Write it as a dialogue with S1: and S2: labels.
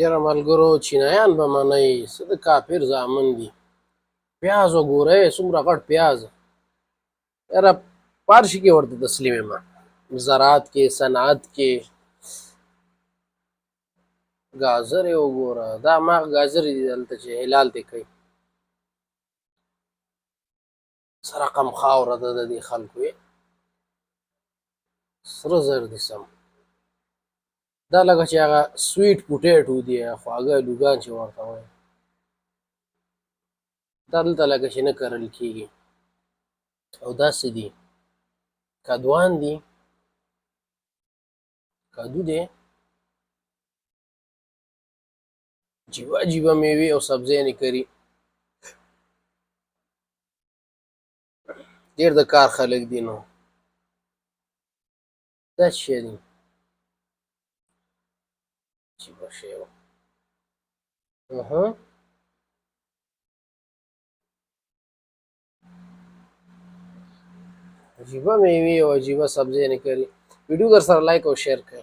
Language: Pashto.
S1: یاره ملګرو چینایان به منئ څه د کافر زامن دي. پیاز وګورئ څومره غټ پیاز یاره په هر شي کې ورته تسلیم یم، زراعت کې، صنعت کې. ګازرې وګوره، دا ماغ ګازرې دي دلته چې هلال دی کوي. څه رقم خاوره ده د دې خلکو یې، سره زر دي سم. دا لکه چې هغه سویټ پوټیټو دي، خواږه الوګان چې ورته وایي، دا دلته لکه چې نه کرل کېږي. او دا څه دي؟ کدوان دي، کدو دی. عجیبه عجیبه میوې او سبزیانې کري. ډېر د کار خلک دي. نو دا څه شی دي؟ عجیبه شی و. عجیبه میوې او عجیبه سبزیانې کري. ویډیو در سره لایک او شیر کړئ.